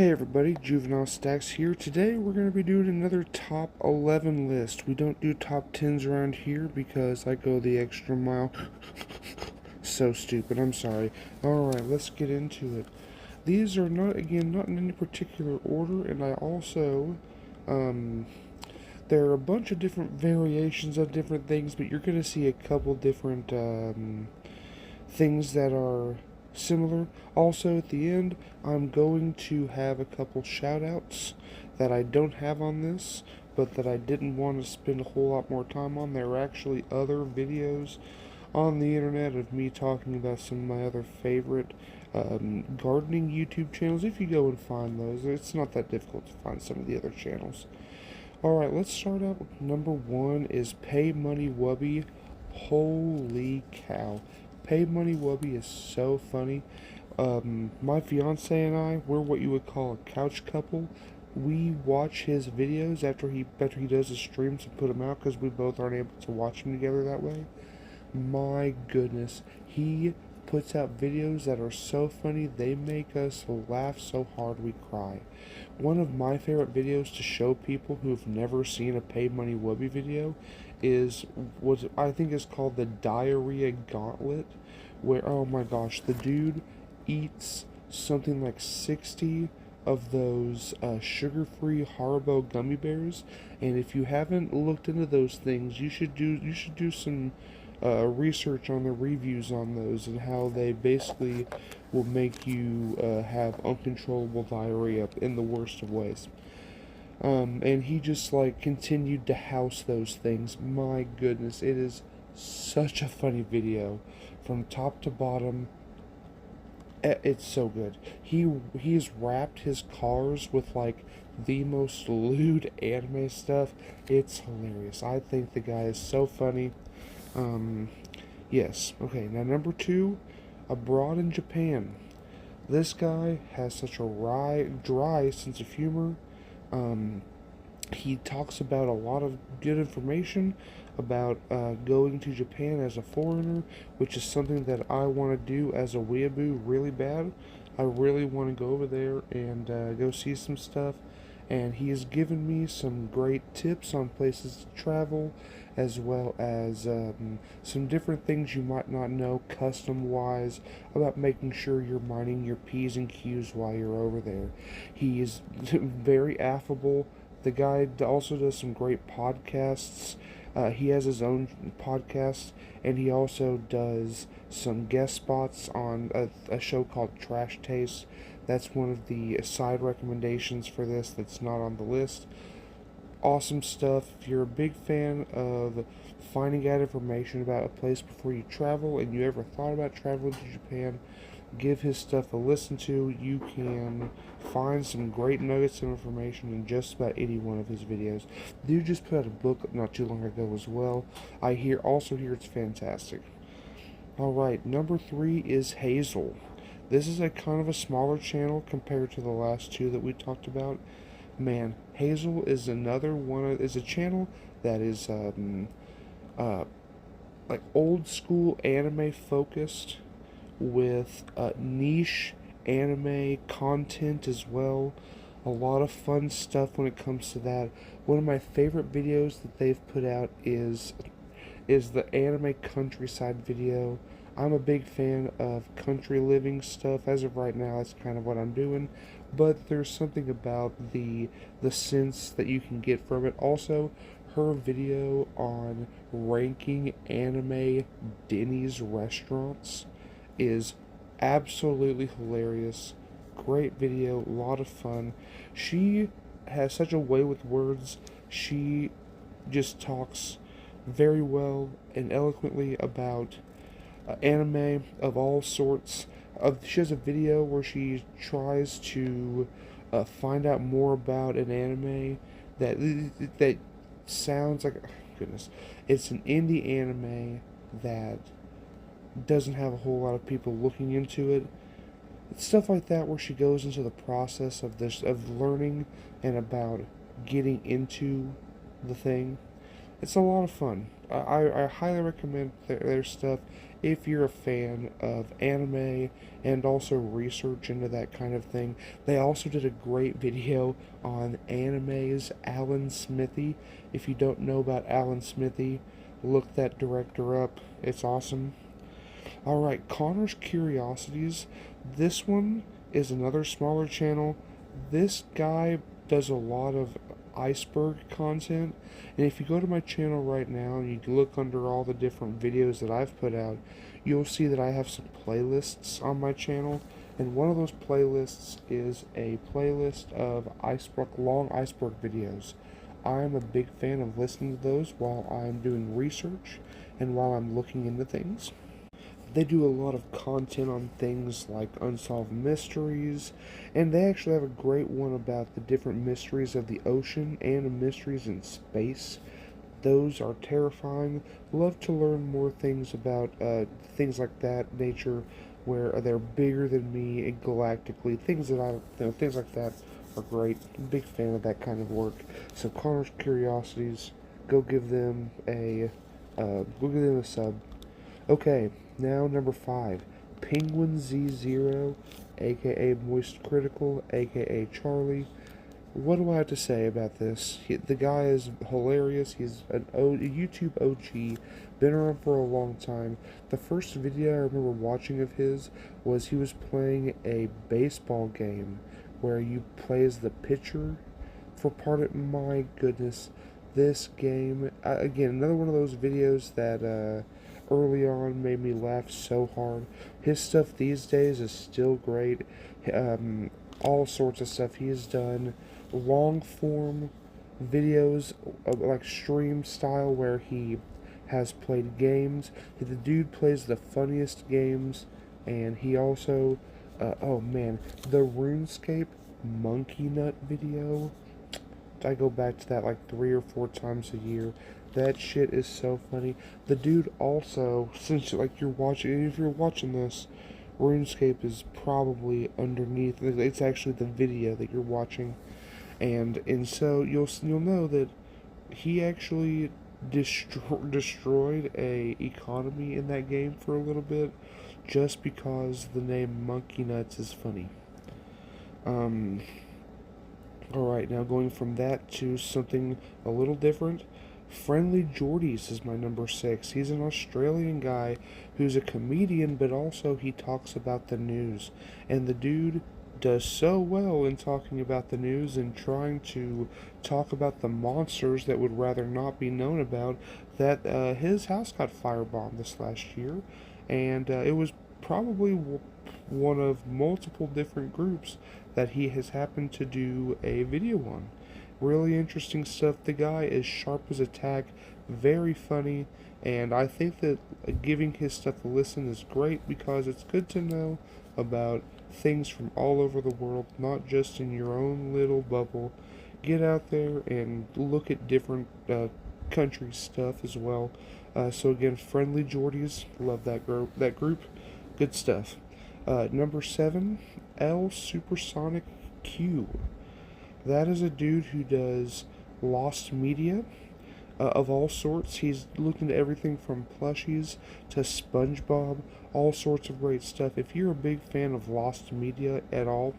Hey everybody, Juvenile Stacks here. Today we're going to be doing another top 11 list. We don't do top 10s around here because I go the extra mile. So stupid, I'm sorry. Alright, let's get into it. These are not in any particular order, and I also, there are a bunch of different variations of different things, but you're going to see a couple different, things that are similar. Also, at the end, I'm going to have a couple shout outs that I don't have on this, but that I didn't want to spend a whole lot more time on. There are actually other videos on the internet of me talking about some of my other favorite gardening YouTube channels. If you go and find those, it's not that difficult to find some of the other channels. Alright, let's start out with number one is Pay Money Wubby. Holy cow. Pay Money Wubby is so funny. My fiance and I, we're what you would call a couch couple. We watch his videos after he does his streams and put them out because we both aren't able to watch them together that way. My goodness, he puts out videos that are so funny, they make us laugh so hard we cry. One of my favorite videos to show people who've never seen a Pay Money Wubby video is what I think is called the Diarrhea Gauntlet, where, oh my gosh, the dude eats something like 60 of those sugar-free Haribo gummy bears, and if you haven't looked into those things, you should do some research on the reviews on those and how they basically will make you have uncontrollable diarrhea in the worst of ways. And he just like continued to house those things. My goodness, it is such a funny video from top to bottom. It's so good. He's wrapped his cars with like the most lewd anime stuff. It's hilarious. I think the guy is so funny. Yes. Okay, now number two, Abroad in Japan. This guy has such a dry sense of humor. He talks about a lot of good information about going to Japan as a foreigner, which is something that I want to do as a weeaboo really bad. I really want to go over there and go see some stuff. And he has given me some great tips on places to travel, as well as some different things you might not know custom-wise about making sure you're minding your P's and Q's while you're over there. He is very affable. The guy also does some great podcasts. He has his own podcast, and he also does some guest spots on a show called Trash Taste. That's one of the side recommendations for this that's not on the list. Awesome stuff. If you're a big fan of finding out information about a place before you travel and you ever thought about traveling to Japan, give his stuff a listen to. You can find some great nuggets of information in just about any one of his videos. Dude just put out a book not too long ago as well. I also hear it's fantastic. Alright, number three is Hazel. This is a kind of a smaller channel compared to the last two that we talked about. Man, Hazel is is a channel that is like old school anime focused with niche anime content as well. A lot of fun stuff when it comes to that. One of my favorite videos that they've put out is the anime countryside video. I'm a big fan of country living stuff. As of right now, that's kind of what I'm doing. But there's something about the sense that you can get from it. Also, her video on ranking anime Denny's restaurants is absolutely hilarious. Great video, a lot of fun. She has such a way with words. She just talks very well and eloquently about anime of all sorts. She has a video where she tries to find out more about an anime that sounds like, goodness, it's an indie anime that doesn't have a whole lot of people looking into it. It's stuff like that where she goes into the process of learning and about getting into the thing. It's a lot of fun. I highly recommend their stuff if you're a fan of anime and also research into that kind of thing. They also did a great video on anime's Alan Smithy. If you don't know about Alan Smithy, look that director up. It's awesome. Alright, Connor's Curiosities. This one is another smaller channel. This guy does a lot of iceberg content, and if you go to my channel right now and you look under all the different videos that I've put out, you'll see that I have some playlists on my channel, and one of those playlists is a playlist of long iceberg videos. I'm a big fan of listening to those while I'm doing research and while I'm looking into things. They do a lot of content on things like unsolved mysteries, and they actually have a great one about the different mysteries of the ocean and mysteries in space. Those are terrifying. Love to learn more things about things like that nature, where they're bigger than me and galactically. Things like that are great. Big fan of that kind of work. So Connor's Curiosities, go give them a sub. Okay, now number 5, Penguin Z0, aka Moist Critical, aka Charlie. What do I have to say about this? The guy is hilarious. He's a YouTube OG, been around for a long time. The first video I remember watching of his was he was playing a baseball game where you play as the pitcher for part of. My goodness, this game, again, another one of those videos that early on made me laugh so hard. His stuff these days is still great. All sorts of stuff he has done, long form videos, like stream style, where he has played games. The dude plays the funniest games, and he also, oh man, the RuneScape monkey nut video. I go back to that like 3 or 4 times a year. That shit is so funny. The dude also, since like if you're watching this, RuneScape is probably underneath. It's actually the video that you're watching, and so you'll know that he actually destroyed a economy in that game for a little bit, just because the name Monkey Nuts is funny. Um, Alright, now going from that to something a little different. Friendly Jordies is my number 6. He's an Australian guy who's a comedian, but also he talks about the news. And the dude does so well in talking about the news and trying to talk about the monsters that would rather not be known about, that his house got firebombed this last year. And it was probably one of multiple different groups that he has happened to do a video on. Really interesting stuff. The guy is sharp as a tack, very funny, and I think that giving his stuff a listen is great because it's good to know about things from all over the world, not just in your own little bubble. Get out there and look at different country stuff as well. So again, Friendly Jordies, love that group. Good stuff. Number 7, L Supersonic Q. That is a dude who does lost media of all sorts. He's looking at everything from plushies to SpongeBob, all sorts of great stuff. If you're a big fan of lost media at all,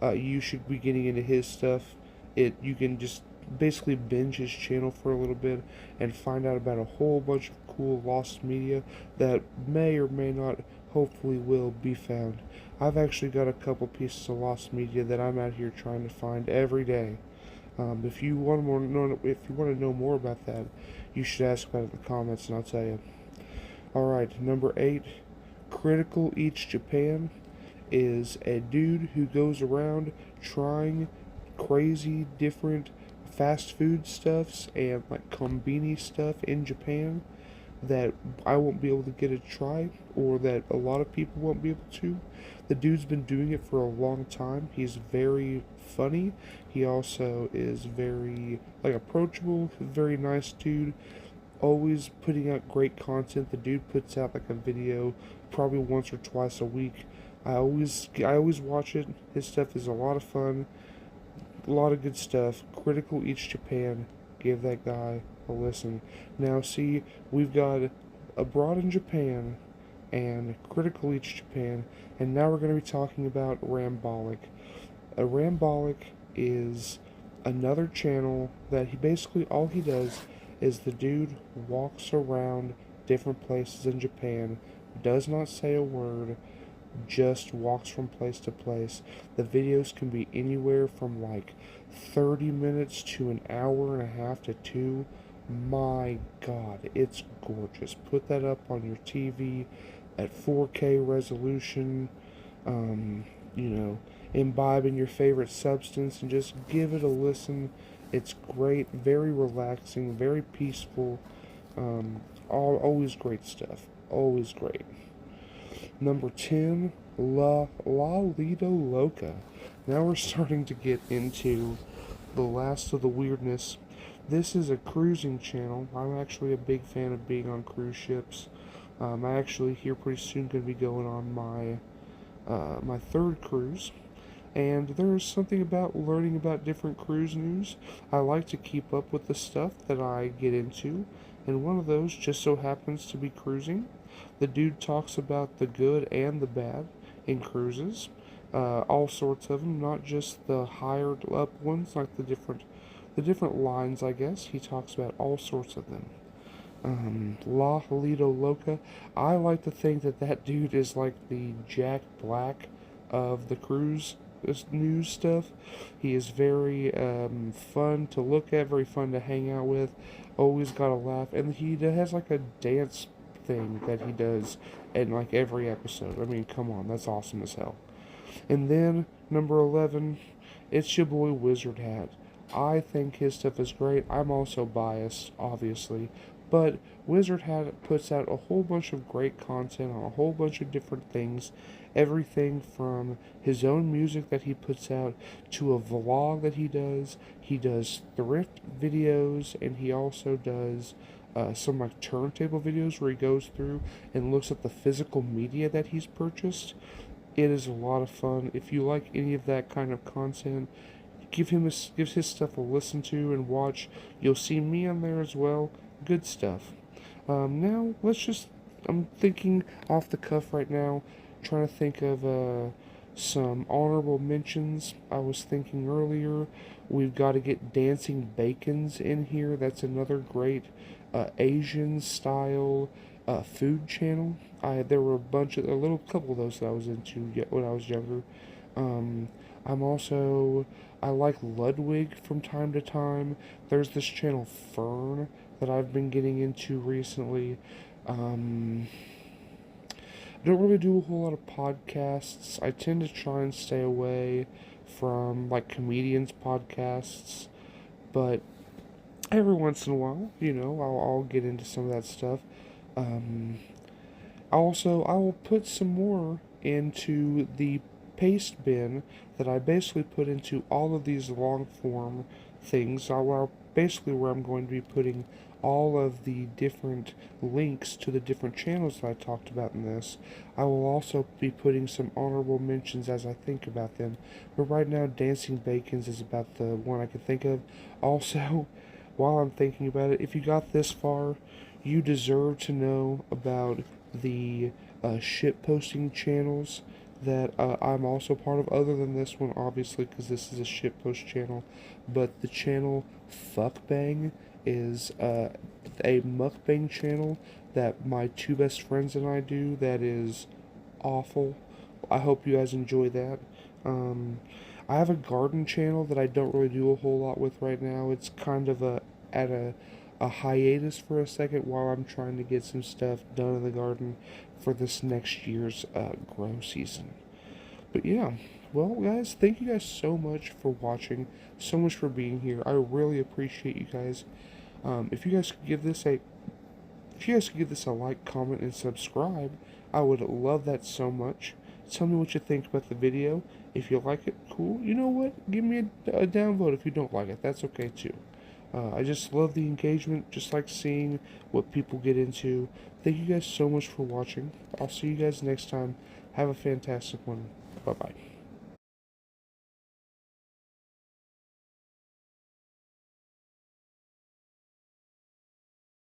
you should be getting into his stuff. You can just basically binge his channel for a little bit and find out about a whole bunch of cool lost media that may or may not, hopefully will, be found. I've actually got a couple pieces of lost media that I'm out here trying to find every day. If you want to know more about that, you should ask about it in the comments, and I'll tell you. All right, number 8, Critical Eats Japan is a dude who goes around trying crazy different fast food stuffs and like kombini stuff in Japan that I won't be able to get a try, or that a lot of people won't be able to. The dude's been doing it for a long time. He's very funny. He also is very approachable, very nice dude. Always putting out great content. The dude puts out like a video probably once or twice a week. I always watch it. His stuff is a lot of fun. A lot of good stuff. Critical Eats Japan. give that guy a listen. Now, see, we've got Abroad in Japan and Critical Each Japan, and now we're going to be talking about Rambolic. A Rambolic is another channel that he basically all he does is the dude walks around different places in Japan, does not say a word, just walks from place to place. The videos can be anywhere from like 30 minutes to an hour and a half to two. My God, it's gorgeous. Put that up on your TV at 4K resolution. You know, imbibe in your favorite substance and just give it a listen. It's great, very relaxing, very peaceful. Always great stuff. Always great. Number 10, La Lido Loca. Now we're starting to get into the last of the weirdness. This is a cruising channel. I'm actually a big fan of being on cruise ships. I actually here pretty soon going to be going on my third cruise. And there's something about learning about different cruise news. I like to keep up with the stuff that I get into, and one of those just so happens to be cruising. The dude talks about the good and the bad in cruises, all sorts of them, not just the higher up ones, like the different lines, I guess. He talks about all sorts of them. La Lido Loca. I like to think that that dude is like the Jack Black of the cruise news stuff. He is very fun to look at, very fun to hang out with. Always got a laugh, and he has like a dance thing that he does in like every episode. I mean, come on, that's awesome as hell. And then number 11, it's your boy Wizard Hat. I think his stuff is great. I'm also biased, obviously, but Wizard Hat puts out a whole bunch of great content on a whole bunch of different things. Everything from his own music that he puts out to a vlog that he does. He does thrift videos, and he also does some like turntable videos where he goes through and looks at the physical media that he's purchased. It is a lot of fun. If you like any of that kind of content, give his stuff a listen to and watch. You'll see me on there as well. Good stuff. Now I'm thinking off the cuff right now, trying to think of some honorable mentions. I was thinking earlier, we've got to get Dancing Bacons in here. That's another great Asian style food channel. There were a little couple of those that I was into when I was younger. I like Ludwig from time to time. There's this channel Fern that I've been getting into recently. I don't really do a whole lot of podcasts. I tend to try and stay away from like comedians' podcasts, but every once in a while, I'll get into some of that stuff. I will put some more into the paste bin that I basically put into all of these long form things. Basically where I'm going to be putting all of the different links to the different channels that I talked about in this. I will also be putting some honorable mentions as I think about them. But right now, Dancing Bacons is about the one I can think of. Also, while I'm thinking about it, if you got this far, you deserve to know about the shit posting channels that I'm also part of, other than this one, obviously, because this is a shitpost channel. But the channel Fuckbang is a mukbang channel that my two best friends and I do that is awful. I hope you guys enjoy that. I have a garden channel that I don't really do a whole lot with right now. It's kind of at a hiatus for a second while I'm trying to get some stuff done in the garden for this next year's grow season. But yeah, well guys, thank you guys so much for watching, so much for being here. I really appreciate you guys. If you guys could give this a like, comment, and subscribe, I would love that so much. Tell me what you think about the video. If you like it, cool. You know what? Give me a downvote if you don't like it. That's okay too. I just love the engagement, just like seeing what people get into. Thank you guys so much for watching. I'll see you guys next time. Have a fantastic one. Bye-bye.